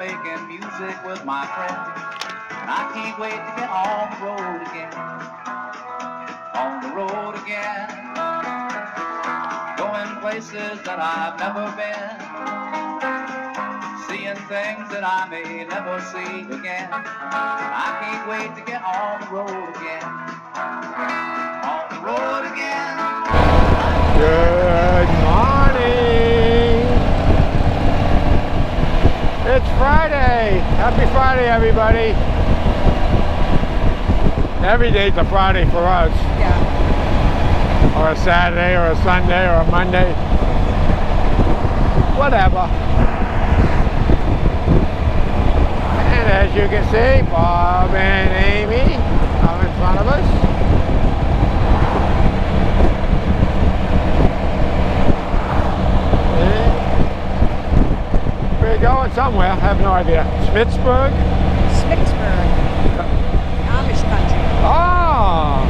making music with my friends. And I can't wait to get on the road again. On the road again. Going places that I've never been. Seeing things that I may never see again. I can't wait to get on the road again. On the road again. Good morning. It's Friday. Happy Friday, everybody. Every day's a Friday for us. Yeah. Or a Saturday, or a Sunday, or a Monday. Whatever. And as you can see, Bob and Amy are in front of us. We're going somewhere, I have no idea. Smitsburg? Smitsburg. Amish country. Oh!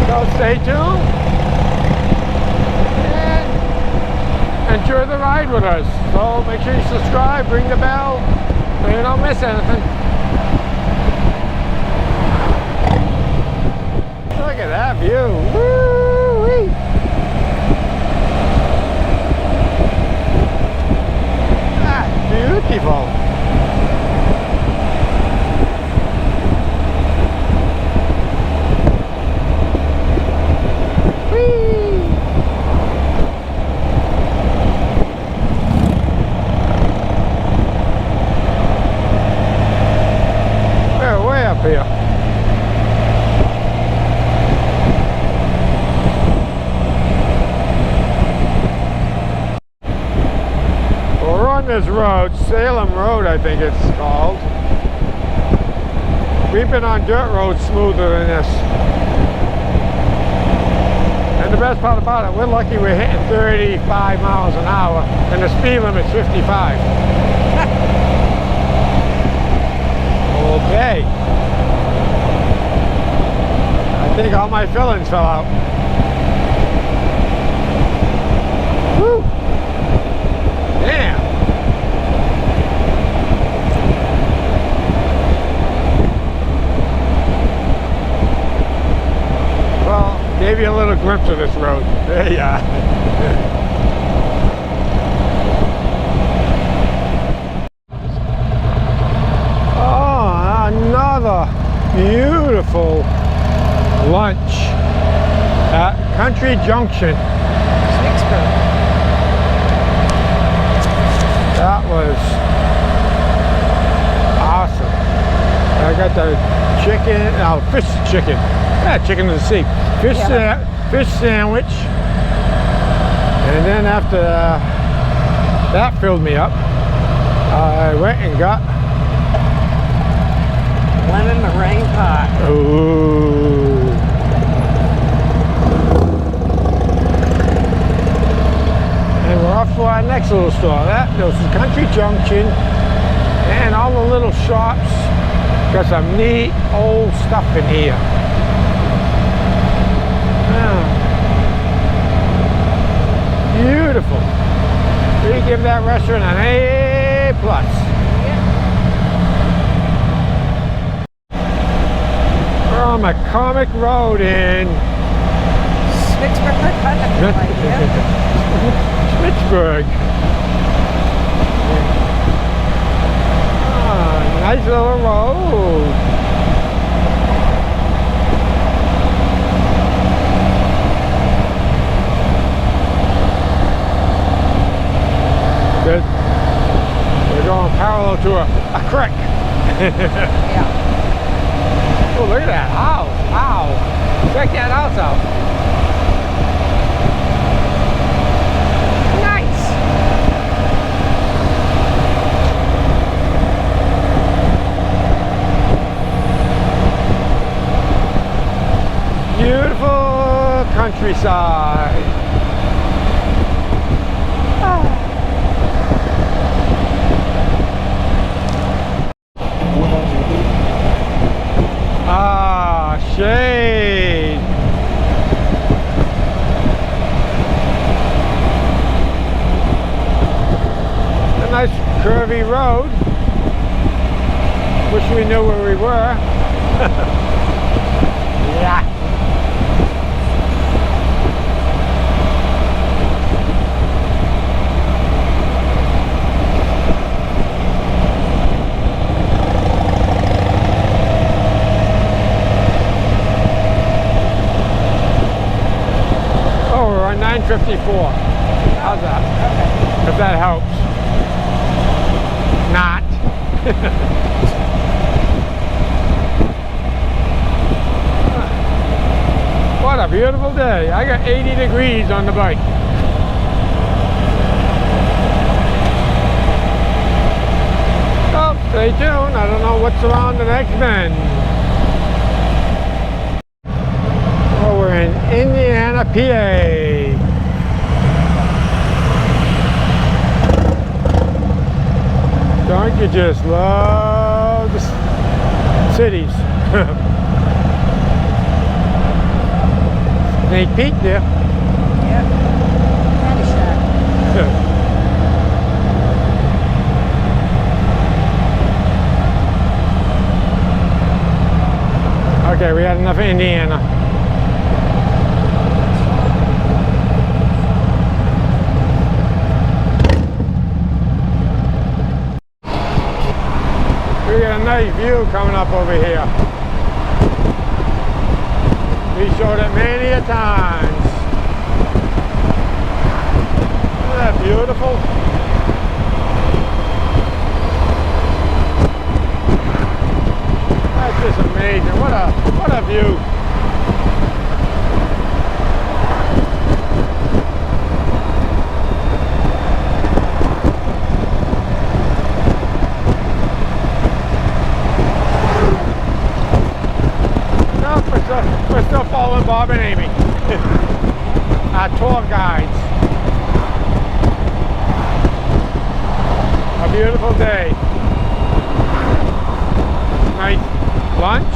So stay tuned and enjoy the ride with us. So make sure you subscribe, ring the bell so you don't miss anything. Look at that view. Woo-wee. That's beautiful. Whee. We're way up here. This road, Salem Road I think it's called. We've been on dirt roads smoother than this. And the best part about it, we're lucky we're hitting 35 miles an hour and the speed limit's 55. Okay. I think all my fillings fell out. Woo! Damn! Gave you a little glimpse of this road. There you are. Oh, another beautiful lunch at Country Junction. Smitsburg. That was awesome. I got the chicken, fish chicken. Yeah, chicken to the sea. Fish sandwich, and then after that filled me up, I went and got Lemon meringue pie. Ooh. And we're off to our next little store. That was Country Junction, and all the little shops. Got some neat old stuff in here. Beautiful. We give that restaurant an A+. Yeah. We're on McCormick Road in Smitsburg. Smitsburg. Oh, nice little road. Good. We're going parallel to a creek. Yeah. Oh, look at that house. Wow. Check that house out. Nice. Beautiful countryside. shade. curvy road. Wish we knew where we were. Yeah. Oh, we're on 954. How's that? Okay. If that helps. Not. What a beautiful day. I got 80 degrees on the bike. Oh, stay tuned. I don't know what's around the next bend. Oh, we're in Indiana, PA. Don't you just love the cities? Snake Peak there. Yep. Caddyshack. Okay, we had enough of Indiana. We got a nice view coming up over here. We showed it many a times. Isn't that beautiful? That's just amazing. What a view. We're still following Bob and Amy, our tour guides. A beautiful day. Nice lunch,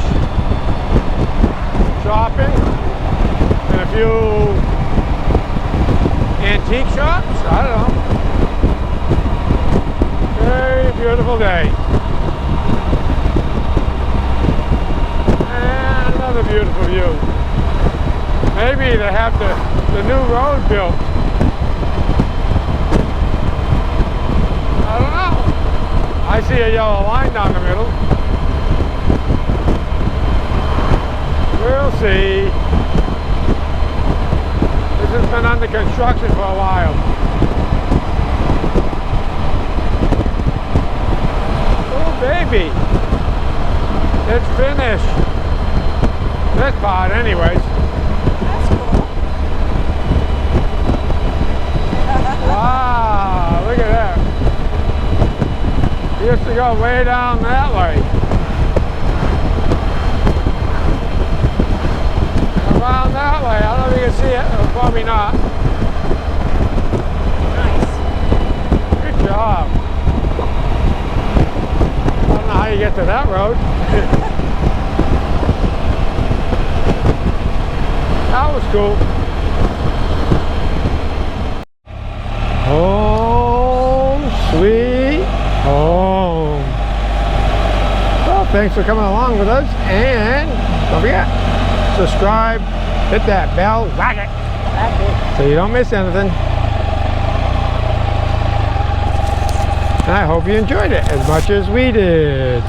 shopping, and a few antique shops. I don't know. Very beautiful day. Another beautiful view. Maybe they have the new road built. I don't know. I see a yellow line down the middle. We'll see. This has been under construction for a while. Oh baby, it's finished. This part anyways. That's cool. Wow, look at that. We used to go way down that way. Around that way. I don't know if you can see it, or probably not. Nice. Good job. I don't know how you get to that road. That was cool. Home sweet home. Well, thanks for coming along with us, and don't forget, subscribe, hit that bell, whack it, That's it. so you don't miss anything. And I hope you enjoyed it as much as we did.